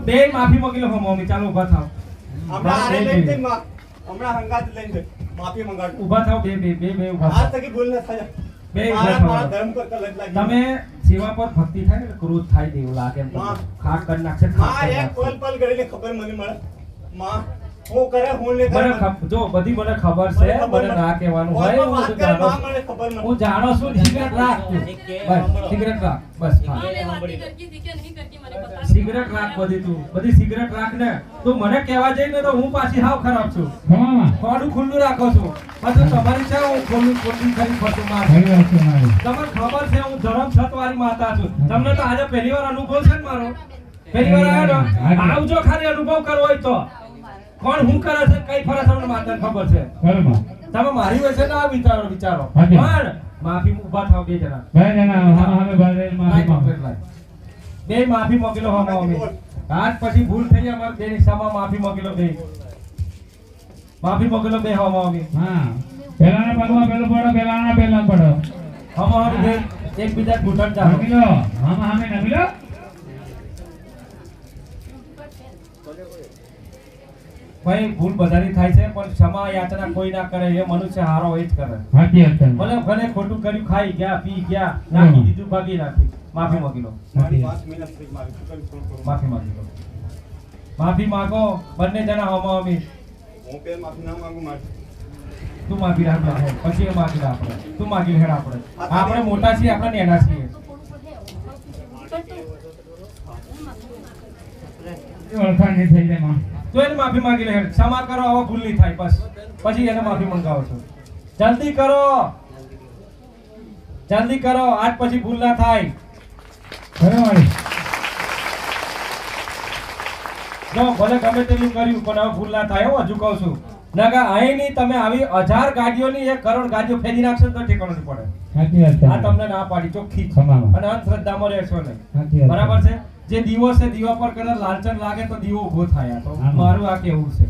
બે માફી માંગી લો મમ્મી, ચાલો ઊભા થાવ. હમણાં આને લઈને જઈ હમણાં હંગાત લઈને જઈ માફી મંગાડ. ઊભા થાવ, બે ઊભા આ થાવ. તકી ભૂલ ન થાય. બે ઊભા મારા થાવ. ધર્મ પર કલંક લાગી. તમે સેવા પર ભક્તિ થાય ને ક્રોધ થાય દેવું લાગે એમ માં. ખાક કરી નાખશે, ખાક માં કરી એક નાખશે. પલ કરીને ખબર મને મળે. માં હું કરે હું લે કરે. જો બધી મને ખબર છે, મને ના કહેવાનું હોય હું વાત બધું કરે જાણું માં મને ખબર છું. મને. હું જાણો છું. સિગરેટ રાખ તું. બસ સિગરેટ રાખ, બસ હા. સિગરેટ રાખ બધી, તું બધી સિગરેટ રાખ ને. તું મને કહેવા જઈ ને તો હું પાછી હાવ ખરાબ છું. થોડું ખુલ્લું રાખો છું. બધું તમારી છે, હું ખુલ્લું ખોટી કરી ફરતું માર. તમને ખબર છે હું ધરમ છતવાળી માતા છું. તમને તો આજે પહેલી વાર અનુભવ છે ને મારો. પહેલી વાર આવ્યો ને, આવજો ખાલી અનુભવ કરવો હોય તો. કોણ હું કરે છે, કઈ ફરે તમને માતાને ખબર છે. તમે મારી વચ્ચે ના વિચારો. પણ માફી ઊભા થાવ બે જણા. બે માફી મોકલો હો મમ્મી. આજ પછી ભૂલ થઈ અમાર બે રિક્ષામાં, માફી મોકલો બે. માફી મોકલો બે હો મમ્મી. પેલાના પગમાં પેલું પડો, પેલાના પેલા પડો. હમ બે એકબીજા ઘૂંટણ ચાલો. નમીલો હામે નમીલો. ભાઈ ભૂલ બધાની થાય છે, પણ ક્ષમા યાચના કોઈ ના કરે. એ મનુષ્ય હારો હોય જ કરે. હાજી હતા. ભલે ભલે ખોટું કર્યું, ખાઈ ગયા, પી ગયા, નાખી દીધું, ભાગી નાખી. માફી માંગી લો. મારી વાત મહેનત થઈ મારી. માફી માંગી લો. માફી માંગો બંને જણા હો મમ્મી. હું કે માફી ના માંગુ મારી. તું માગી રાખ પછી એ માગી રાખ આપણે. તું માગી હેડ આપણે મોટા છીએ, આપણે નેના છીએ. ઓળખાણ નહીં થઈ જાય માં. તો એને માફી માંગી લે. ક્ષમા કરો, હવે ભૂલ નહીં થાય. બસ પછી એને માફી મંગાવો છો. જલ્દી કરો, જલ્દી કરો, આજ પછી ભૂલ ના થાય. બરાબર. જો ભલે ગમે તેટલું કર્યું પણ હવે ભૂલ ના થાય. હું હજુ કહું છું, નકા અહીંની તમે આવી 1000 ગાડીઓની 1 કરોડ ગાડીઓ ફેરી નાખશો તો ઠેકાણું નહીં પડે. સાચી વાત આ તમને ના પાડી ચોખ્ખી છે. અને અંધશ્રદ્ધામાં રહેશો નહીં. બરાબર છે. જે દીવો છે, દીવા પર કદાચ લાલચન લાગે તો દીવો ઉભો થાય. તો મારું આ કેવું છે.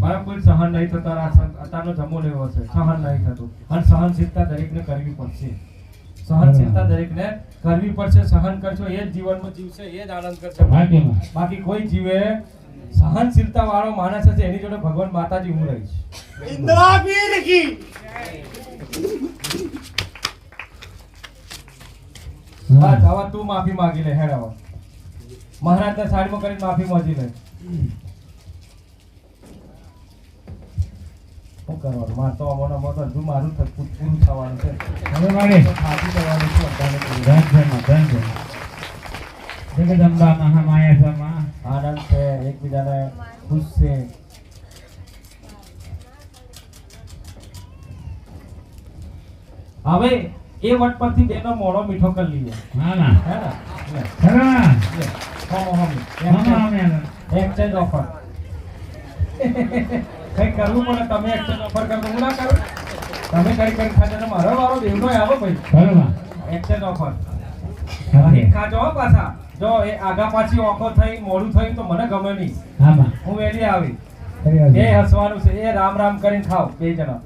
બરાબર. કોઈ સહન નહીં થતા. અત્યારનો જમો લેવો છે, સહન નહીં થતું. અને સહનશીલતા દરેકને કરવી પડશે. સહનશીલતા દરેકને કરવી પડશે. સહન કરશો એ જ જીવનમાં જીવશે, એ જ આનંદ કરશે. બાકી કોઈ જીવે સહનશીલતા વાળો માણસ છે, એની જોડે ભગવાન માતાજી હું રહીશ. ઇન્દ્રાબીર કી બસ હવે તું માફી માંગી લે. હેડ હવે મહારાજના સાડીમાં કરીને માફી માંગી લે. શું કરવાનું? માર તો અમારો હજુ મારું પૂરું થવાનું છે. હવે મારે થાકી જવાનું છે. જગદંબા મહામાયા સમા આનંદ છે, એકબીજાને ખુશ છે. હવે એ વટ પરથી બેનો મોડો મીઠો કરી લઈએ. ના ના હે ને? લે, ખરા લે. Exchange offer. કઈ કરવું પડે. તમે એક્સચેન્જ ઓફર કરો, હું ના કરું. તમે કરી ખાતા મારો વારો દેવનો આવો ભાઈ. બરોબર. એક્સચેન્જ ઓફર સાચી. ખાજો હો પાછા. જો એ આગા પાછી ઓખો થઈ, મોડું થયું તો મને ગમે નહીં. હા માં હું વેલી આવી. કરી એ હસવાનું છે. એ રામ રામ કરીને ખાવ બે જણા.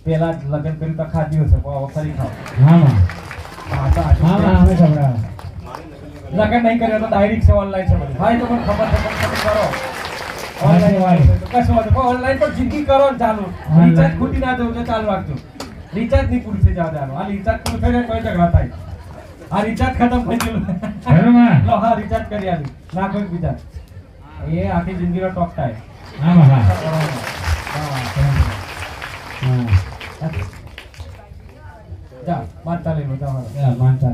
પેલા લગ્ન કર્યું તો ખાધ્યું હશે, પણ હવે ફરી ખાવ. હા માં પાછા હા માં અમે ખબરા લગ્ન નહીં કર્યો તો ડાયરેક્ટ છે, ઓનલાઈન છે બધું. હા, એ તો મને ખબર છે, પણ તમે કરો ઓનલાઈન. કશું વાંધો નહીં. ઓનલાઈન પણ જિંદગી કરો ને ચાલુ. રિચાર્જ ખૂટી ના જવું તો ચાલુ રાખજો. રિચાર્જ નહીં પૂરું થઈ જવાનું. આ રિચાર્જ પૂરું થઈ જાય કોઈ ઝઘડા થાય. આ રિચાર્જ ખતમ થઈ ગયું. બરોબર. લો હા, રિચાર્જ કરી આલી. નાખો એક બીજા. એ આખી જિંદગીનો ટોક થાય. હા માં હા જા માનતા લઈ લો. માનતા